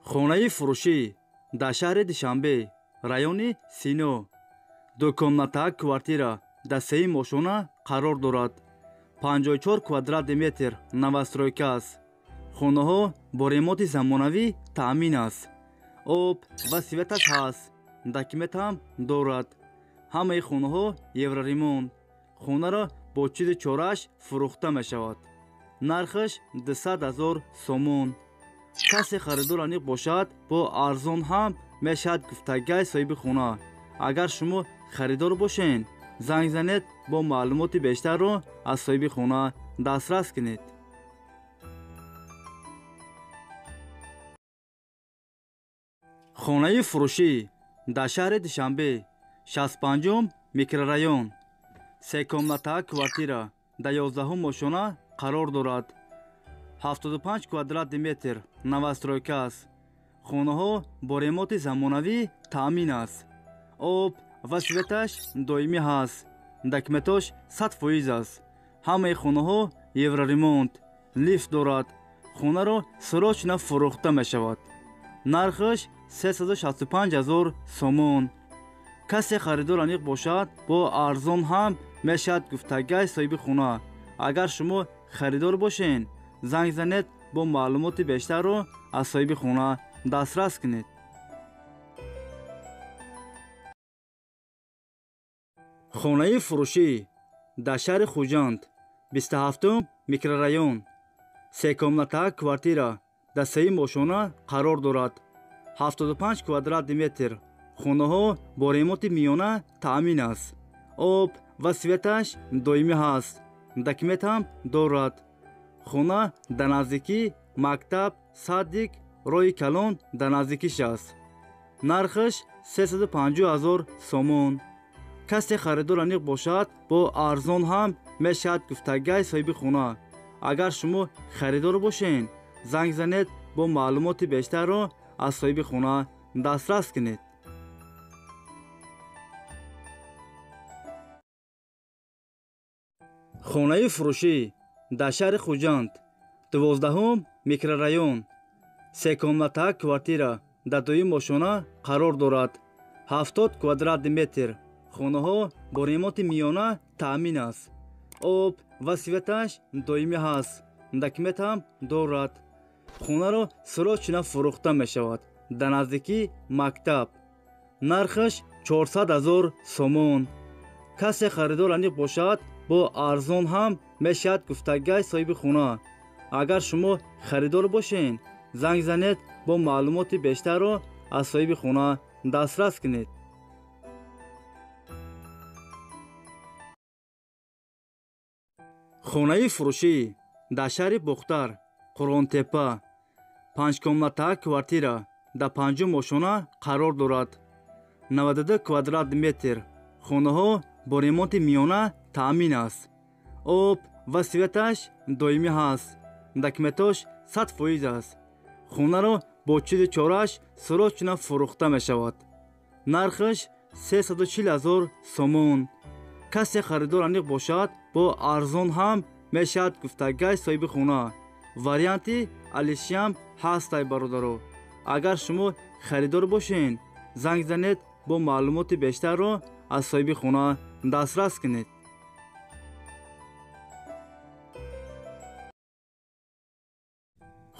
хонаи фурӯшӣ дар шаҳри Душанбе, райони Сино, дукомнатаак квартира дар сеи мошона қарор дорад. 54 квадратный метр новостройка аст. хонаҳо бо ремонти замонавӣ таъмин аст. об ва светаш ҳаст. документам дорад. ҳамаи хонаҳо евроремонт. хонаро бо чизи чорааш фурӯхта мешавад. нархаш 200 000 сомон. касе харидор аниқ бошад, бо арзон ҳам мешавад гуфтагии соҳиби хона. агар шумо харидор бошед, занг занед, бо маълумоти бештарро аз соҳиби хона дастрас кунед. хонаи фурӯшӣ дар шаҳри Душанбе, 65-ум микрорайон, секомнатаак квартира дар 11-ум мошона қарор дорад. 75 квадратный метр новостройка аст. хонаҳо бо ремонти замонавӣ таъмин аст. об ва светаш доимӣ ҳаст. документош 100% аст. ҳамаи хонаҳо евроремонт. лифт дорад. хонаро срочно фурӯхта мешавад. нархаш 365 000 сомон. касе харидор аниқ бошад, бо арзон ҳам мешавад гуфтагии соҳиби хона. агар шумо харидор бошед, занг занед, бо маълумоти бештарро аз соҳиби хона дастрас кунед. хонаи фурӯшӣ дар шаҳри Хуҷанд, 27-ум микрорайон, секомнатаак квартира дар сеи мошона қарор дорад. 75 квадратный метр. хонаҳо бо ремонти миёна таъмин аст. об ва светаш доимӣ ҳаст. документам дорад. хона дар наздикии мактаб, садик, роҳи калон дар наздикиш аст. нархаш 350 000 сомон. касе харидор аниқ бошад, бо арзон ҳам мешавад гуфтагии соҳиби хона. агар шумо харидор бошед, занг занед, бо маълумоти бештарро аз соҳиби хона дастрас кунед. хонаи фурӯшӣ дар шаҳри Хуҷанд, 12-ум микрорайон, секомнатаак квартира дар 2-ум мошона қарор дорад. 70 квадратный метр. хонаҳо бо ремонти миёна таъмин аст. об ва светаш доимӣ ҳаст. документам дорад. хонаро срочно фурӯхта мешавад дар наздикии мактаб. нархаш 400 000 сомон. касе харидор аниқ бошад, бо арзон ҳам мешавад гуфтагии соҳиби хона. агар шумо харидор бошед, занг занед, бо маълумоти бештарро аз соҳиби хона дастрас кунед. хонаи фурӯшӣ дар шаҳри Бухтар, Қурғонтепа, 5комнатаак квартира дар 5-ум мошона қарор дорад. 92 квадратный метр. хонаҳо бо ремонти миёна таъмин аст. об ва светаш доимӣ ҳаст. документош 100% аст. хонаро бо чизи чорааш срочно фурӯхта мешавад. нархаш 340 000 сомон. касе харидор аниқ бошад, бо арзон ҳам мешавад гуфтагии соҳиби хона. варианти алишиам ҳастай бародаро. агар шумо харидор бошед, занг занед, бо маълумоти бештарро аз соҳиби хона дастрас кунед.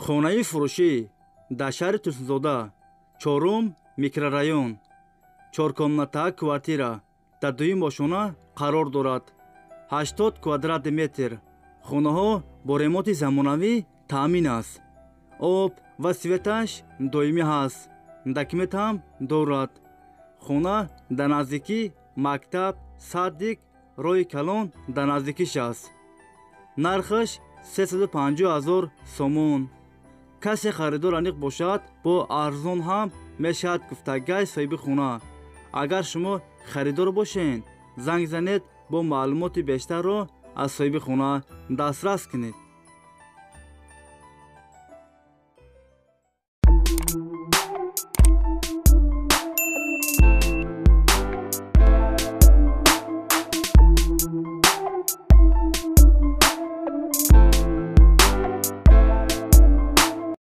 хонаи фурӯшӣ дар шаҳри Туснзода, 4-ум микрорайон, 4комнатаак квартира дар 2-ум мошона қарор дорад. 80 квадратный метр. хонаҳо бо ремонти замонавӣ таъмин аст. об ва светаш доимӣ ҳаст. документам дорад. хона дар наздикии мактаб, садик, роҳи калон дар наздикиш аст. нархаш 350 000 сомон. касе харидор аниқ бошад, бо арзон ҳам мешавад гуфтагии соҳиби хона. агар шумо харидор бошед, занг занед, бо маълумоти бештарро аз соҳиби хона дастрас кунед.